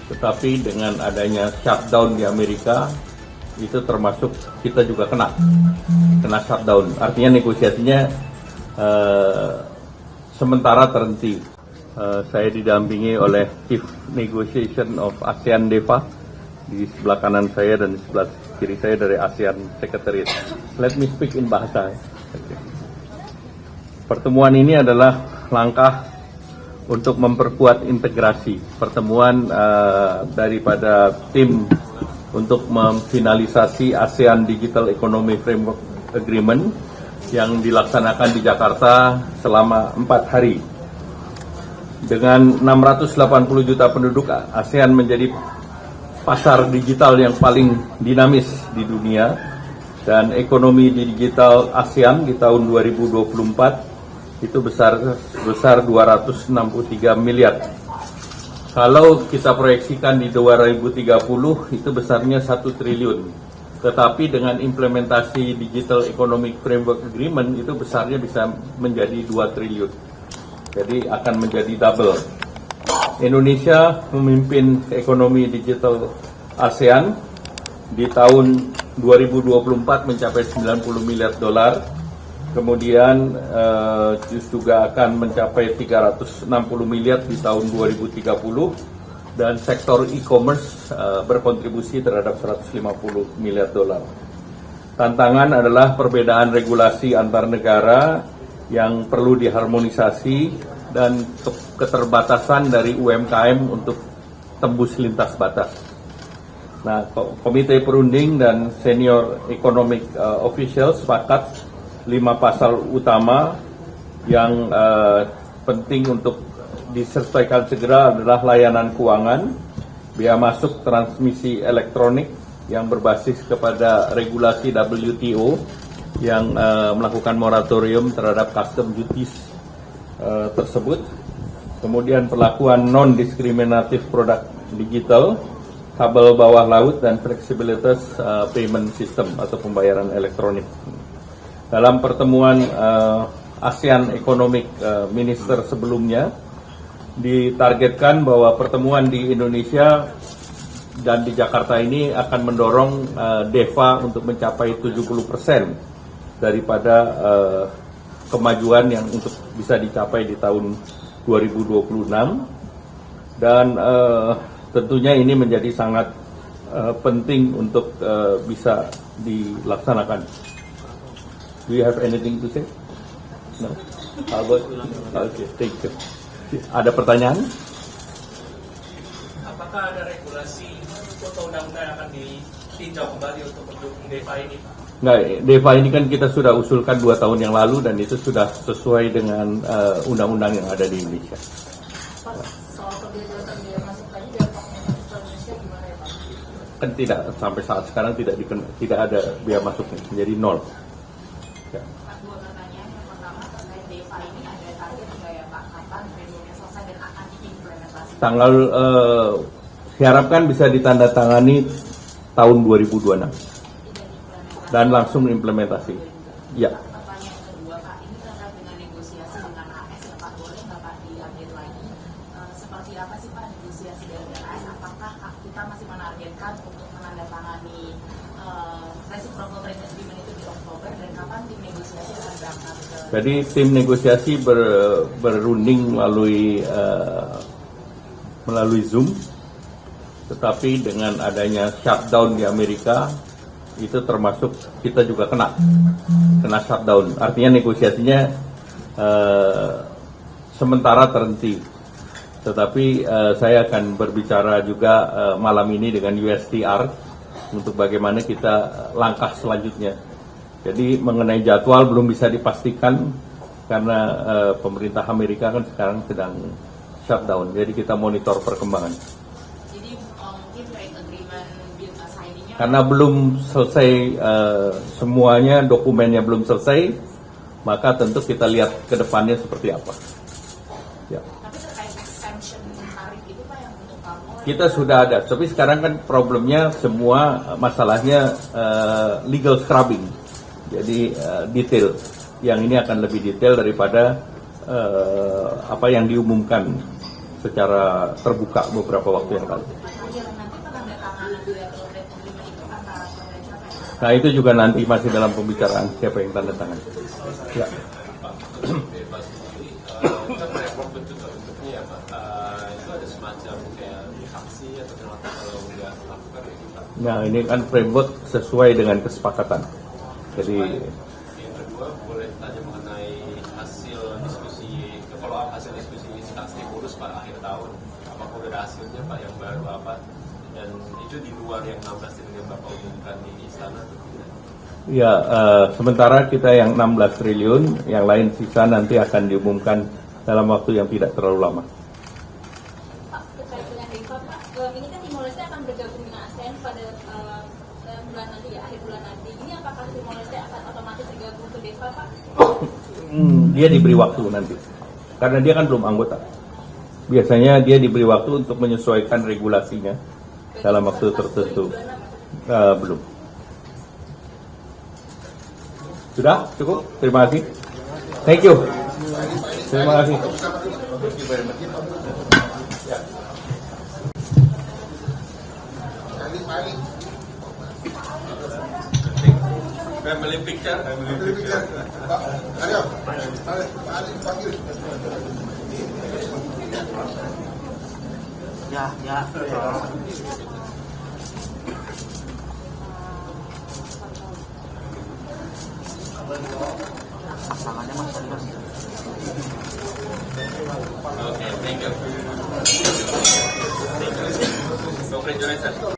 Tetapi dengan adanya shutdown di Amerika, itu termasuk kita juga kena shutdown. Artinya negosiasinya sementara terhenti. Saya didampingi oleh Chief Negotiation of ASEAN DEFA di sebelah kanan saya dan di sebelah kiri saya dari ASEAN Secretariat. Let me speak in bahasa. Pertemuan ini adalah langkah untuk memperkuat integrasi. Pertemuan daripada tim untuk memfinalisasi ASEAN Digital Economy Framework Agreement yang dilaksanakan di Jakarta selama 4 hari. Dengan 680 juta penduduk, ASEAN menjadi pasar digital yang paling dinamis di dunia, dan ekonomi digital ASEAN di tahun 2024 itu besar 263 miliar. Kalau kita proyeksikan di 2030 itu besarnya 1 triliun. Tetapi dengan implementasi Digital Economic Framework Agreement itu besarnya bisa menjadi 2 triliun. Jadi akan menjadi double. Indonesia memimpin ekonomi digital ASEAN di tahun 2024 mencapai 90 miliar dolar. Kemudian juga akan mencapai 360 miliar di tahun 2030, dan sektor e-commerce berkontribusi terhadap 150 miliar dolar. Tantangan adalah perbedaan regulasi antar negara yang perlu diharmonisasi dan keterbatasan dari UMKM untuk tembus lintas batas. Nah, Komite Perunding dan Senior Economic Official sepakat 5 pasal utama yang penting untuk diselesaikan segera adalah layanan keuangan, biaya masuk transmisi elektronik yang berbasis kepada regulasi WTO yang melakukan moratorium terhadap custom duties tersebut. Kemudian perlakuan non-diskriminatif produk digital, kabel bawah laut, dan fleksibilitas payment system atau pembayaran elektronik. Dalam pertemuan ASEAN Economic Minister sebelumnya, ditargetkan bahwa pertemuan di Indonesia dan di Jakarta ini akan mendorong DEFA untuk mencapai 70% daripada kemajuan yang untuk bisa dicapai di tahun 2026, dan tentunya ini menjadi sangat penting untuk bisa dilaksanakan. Do you have anything to say? No. Okay, thank you. Ada pertanyaan? Apakah ada regulasi atau undang-undang yang akan ditinjau kembali untuk mendukung DEFA ini, Pak? Nggak, DEFA ini kan kita sudah usulkan 2 tahun yang lalu, dan itu sudah sesuai dengan undang-undang yang ada di Indonesia. Pak, soal kebebasan biaya masuk tadi dampaknya ke Indonesia gimana ya, Pak? Kan tidak, sampai saat sekarang tidak ada biaya masuknya, jadi 0. Ya. Pak, 2 pertanyaan. Yang pertama terkait DEFA ini ada target nggak ya, Pak? Kapan frameworknya selesai dan akan diimplementasikan? Tanggal diharapkan bisa ditandatangani tahun 2026 dan langsung implementasi. Ya. Pertanyaan kedua, Pak, ini terkait dengan negosiasi dengan AS ya, Pak. Boleh nggak Pak diupdate lagi? Seperti apa sih Pak negosiasi dengan AS? Apakah kita masih menargetkan untuk menandatangani reciprocal trade agreement itu di Oktober, dan kapan tim negosiasi akan berangkat ke? Jadi tim negosiasi berunding melalui Zoom, tetapi dengan adanya shutdown di Amerika, itu termasuk kita juga kena shutdown. Artinya negosiasinya sementara terhenti. Tetapi saya akan berbicara juga malam ini dengan USTR untuk bagaimana kita langkah selanjutnya. Jadi mengenai jadwal belum bisa dipastikan karena pemerintah Amerika kan sekarang sedang shutdown. Jadi kita monitor perkembangan. Jadi mungkin trade agreement signingnya Karena belum selesai semuanya, dokumennya belum selesai, maka tentu kita lihat ke depannya seperti apa. Ya. tapi terkait exemption tarif itu Pak yang untuk parpol Kita sudah ada, tapi sekarang kan problemnya semua masalahnya legal scrubbing, jadi detail. Yang ini akan lebih detail daripada apa yang diumumkan secara terbuka beberapa waktu yang lalu. Nanti penandatanganan Pp 5 itu antara siapa dan siapa? Nah itu juga nanti masih dalam pembicaraan siapa yang tanda tangan. Ya. Kan framework bentuknya ya Pak, itu ada semacam kayak saksi atau penolakan kalau nggak melakukan itu Pak. Nah ini kan framework sesuai dengan kesepakatan. Jadi Yang kedua boleh tanya mengenai hasil diskusi, follow up hasil diskusi stakeholders Pak akhir tahun. Apakah udah ada hasilnya Pak yang baru apa? Dan itu di luar yang 16 triliun yang Bapak umumkan di istana atau tidak? ya sementara kita yang 16 triliun, yang lain sisa nanti akan diumumkan dalam waktu yang tidak terlalu lama. Pak, terkait dengan DEFA, Pak, ini kan Timor Leste akan bergabung dengan ASEAN pada bulan nanti ya, akhir bulan nanti. Ini apakah Timor Leste akan otomatis bergabung ke DEFA, Pak? Dia diberi waktu nanti, karena dia kan belum anggota. Biasanya dia diberi waktu untuk menyesuaikan regulasinya dalam waktu tertentu. Belum. Sudah cukup. Terima kasih. Thank you. Terima kasih. Family picture. Okay, thank you. Congratulations.